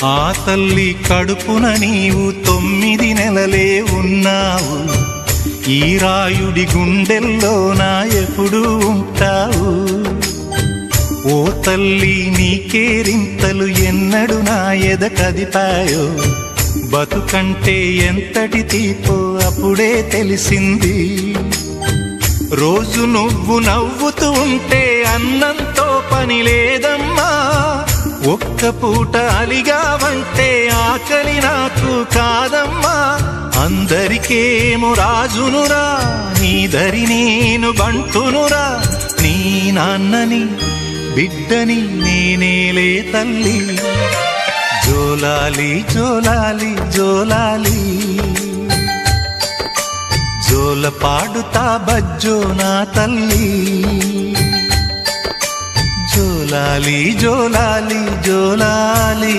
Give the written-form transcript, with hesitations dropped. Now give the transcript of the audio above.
ఆ తల్లి కడుపున నీవు 9 నెలలే ఉన్నావు. ఈ రాయుడి గుండెల్లో నా ఎప్పుడు ఉంటావు. ఓ తల్లి నీకేరింతలు ఎన్నడు నా ఎద కదిపాయో. బతుకంటే ఎంతటి తీపో అప్పుడే తెలిసింది. రోజు నువ్వు నవ్వుతూ ఉంటే అన్నంతో పని లేదమ్మా. ఒక్క పూట అలిగావంటే ఆకలి నాకు కాదమ్మా. అందరికేమో రాజునురా, నీ దరి నేను బంటునురా. నీ నాన్నని బిడ్డని నేనేలే తల్లి. జోలాలి జోలాలి జోలాలి, జోల పాడుతా బజ్జో నా తల్లి. జోలాలి జోలాలి జోలాలి.